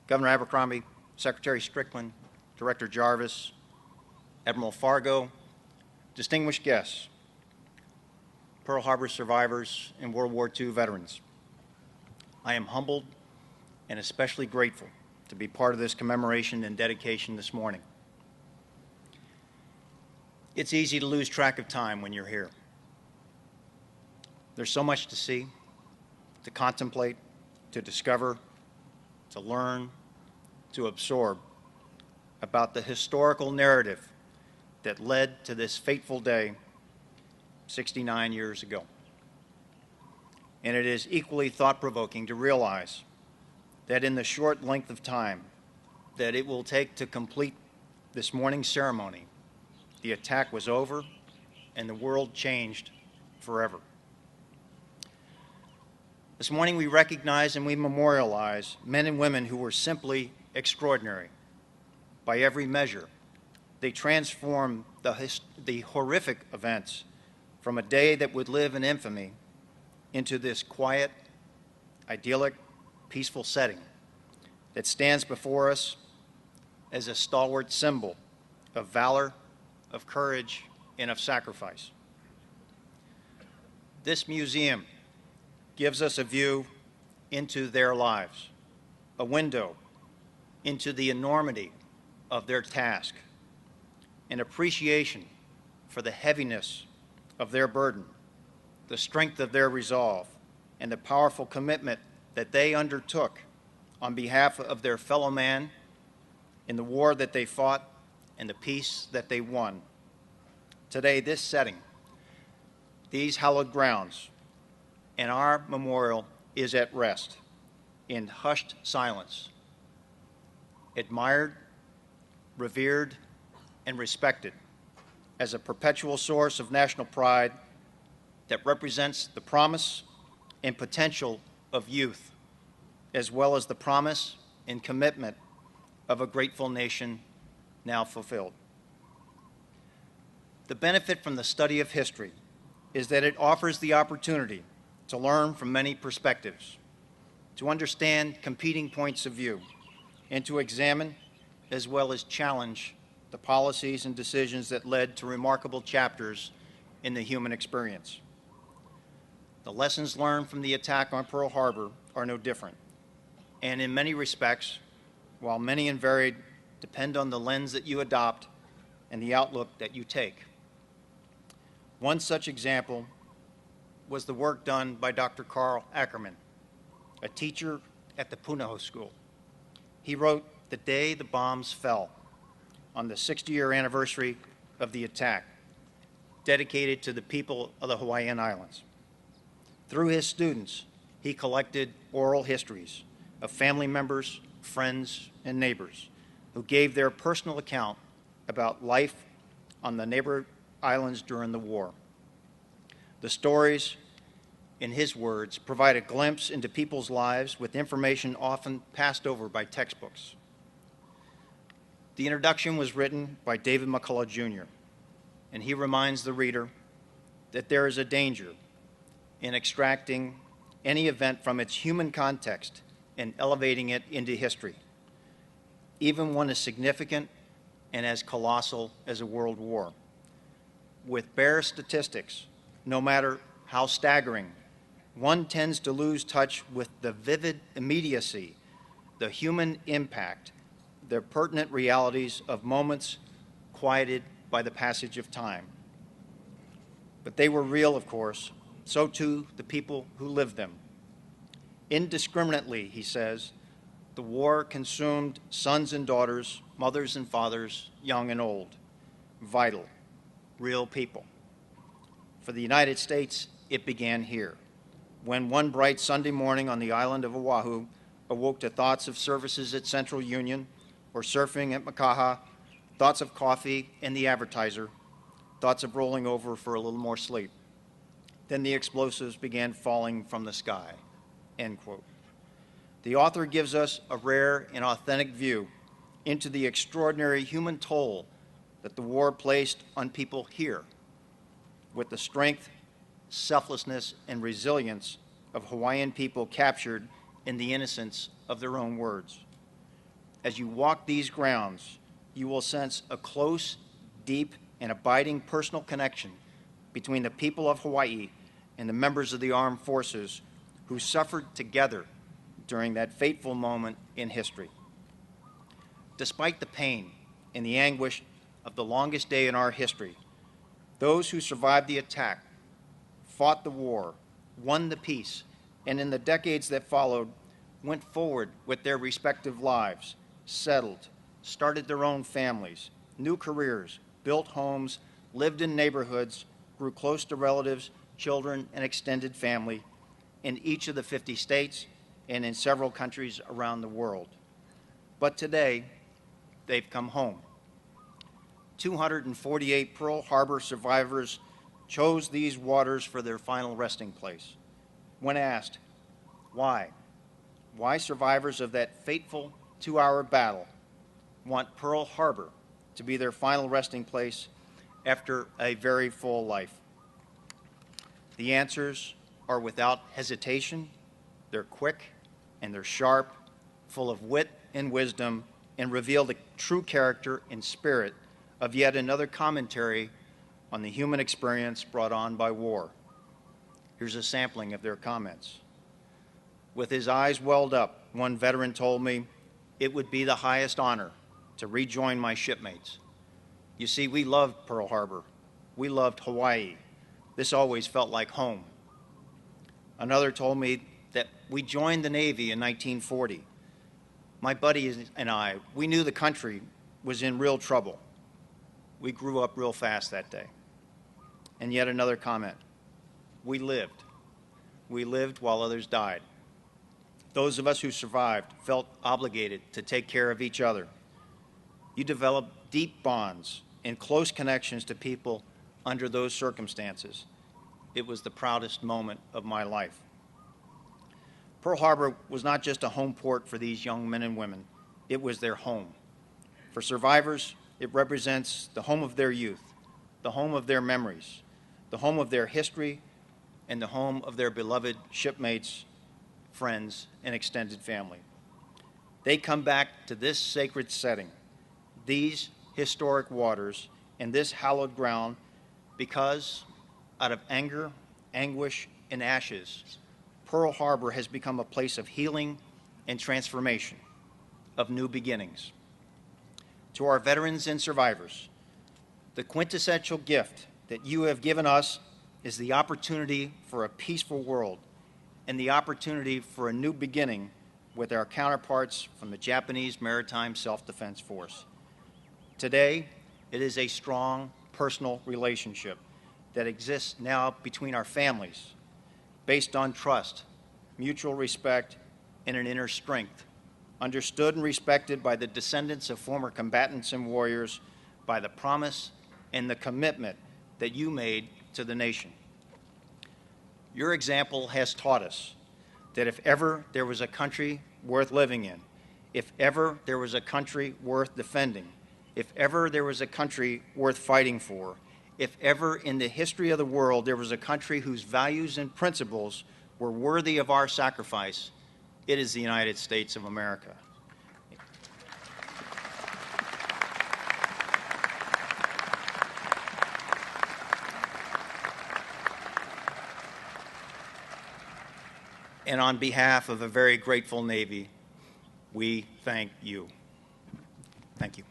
Governor Abercrombie, Secretary Strickland, Director Jarvis, Admiral Fargo, distinguished guests, Pearl Harbor survivors, and World War II veterans. I am humbled and especially grateful to be part of this commemoration and dedication this morning. It's easy to lose track of time when you're here. There's so much to see, to contemplate, to discover, to learn, to absorb about the historical narrative that led to this fateful day 69 years ago. And it is equally thought-provoking to realize that in the short length of time that it will take to complete this morning's ceremony, the attack was over and the world changed forever. This morning we recognize and we memorialize men and women who were simply extraordinary. By every measure, they transformed the horrific events from a day that would live in infamy into this quiet, idyllic, peaceful setting that stands before us as a stalwart symbol of valor, of courage, and of sacrifice. This museum gives us a view into their lives, a window into the enormity of their task, an appreciation for the heaviness of their burden, the strength of their resolve, and the powerful commitment that they undertook on behalf of their fellow man in the war that they fought and the peace that they won. Today, this setting, these hallowed grounds, and our memorial is at rest in hushed silence, admired, revered, and respected as a perpetual source of national pride that represents the promise and potential of youth, as well as the promise and commitment of a grateful nation now fulfilled. The benefit from the study of history is that it offers the opportunity to learn from many perspectives, to understand competing points of view, and to examine as well as challenge the policies and decisions that led to remarkable chapters in the human experience. The lessons learned from the attack on Pearl Harbor are no different, and in many respects, while many and varied, depend on the lens that you adopt and the outlook that you take. One such example was the work done by Dr. Carl Ackerman, a teacher at the Punahou School. He wrote The Day the Bombs Fell, on the 60-year anniversary of the attack, dedicated to the people of the Hawaiian Islands. Through his students, he collected oral histories of family members, friends, and neighbors who gave their personal account about life on the neighbor islands during the war. The stories, in his words, provide a glimpse into people's lives with information often passed over by textbooks. The introduction was written by David McCullough Jr., and he reminds the reader that there is a danger in extracting any event from its human context and elevating it into history, even one as significant and as colossal as a world war. With bare statistics, no matter how staggering, one tends to lose touch with the vivid immediacy, the human impact, the pertinent realities of moments quieted by the passage of time. But they were real, of course, so too the people who lived them. Indiscriminately, he says, the war consumed sons and daughters, mothers and fathers, young and old. Vital, real people. For the United States, it began here, when one bright Sunday morning on the island of Oahu awoke to thoughts of services at Central Union or surfing at Makaha, thoughts of coffee and the advertiser, thoughts of rolling over for a little more sleep. Then the explosives began falling from the sky, end quote. The author gives us a rare and authentic view into the extraordinary human toll that the war placed on people here, with the strength, selflessness, and resilience of Hawaiian people captured in the innocence of their own words. As you walk these grounds, you will sense a close, deep, and abiding personal connection between the people of Hawaii and the members of the armed forces who suffered together during that fateful moment in history. Despite the pain and the anguish of the longest day in our history, those who survived the attack, fought the war, won the peace, and in the decades that followed, went forward with their respective lives, settled, started their own families, new careers, built homes, lived in neighborhoods, grew close to relatives, children, and extended family in each of the 50 states and in several countries around the world. But today, they've come home. 248 Pearl Harbor survivors chose these waters for their final resting place. When asked, why? Why survivors of that fateful 2-hour battle want Pearl Harbor to be their final resting place after a very full life? The answers are without hesitation. They're quick and they're sharp, full of wit and wisdom, and reveal the true character and spirit of yet another commentary on the human experience brought on by war. Here's a sampling of their comments. With his eyes welled up, one veteran told me, "It would be the highest honor to rejoin my shipmates. You see, we loved Pearl Harbor. We loved Hawaii. This always felt like home." Another told me that we joined the Navy in 1940. My buddies and I, we knew the country was in real trouble. We grew up real fast that day. And yet another comment. We lived. We lived while others died. Those of us who survived felt obligated to take care of each other. You develop deep bonds and close connections to people under those circumstances. It was the proudest moment of my life. Pearl Harbor was not just a home port for these young men and women. It was their home. For survivors, it represents the home of their youth, the home of their memories, the home of their history, and the home of their beloved shipmates, friends, and extended family. They come back to this sacred setting, these historic waters, and this hallowed ground because, out of anger, anguish, and ashes, Pearl Harbor has become a place of healing and transformation, of new beginnings. To our veterans and survivors, the quintessential gift that you have given us is the opportunity for a peaceful world and the opportunity for a new beginning with our counterparts from the Japanese Maritime Self-Defense Force. Today, it is a strong personal relationship that exists now between our families, based on trust, mutual respect, and an inner strength, understood and respected by the descendants of former combatants and warriors, by the promise and the commitment that you made to the nation. Your example has taught us that if ever there was a country worth living in, if ever there was a country worth defending, if ever there was a country worth fighting for, if ever in the history of the world there was a country whose values and principles were worthy of our sacrifice, it is the United States of America. And on behalf of a very grateful Navy, we thank you. Thank you.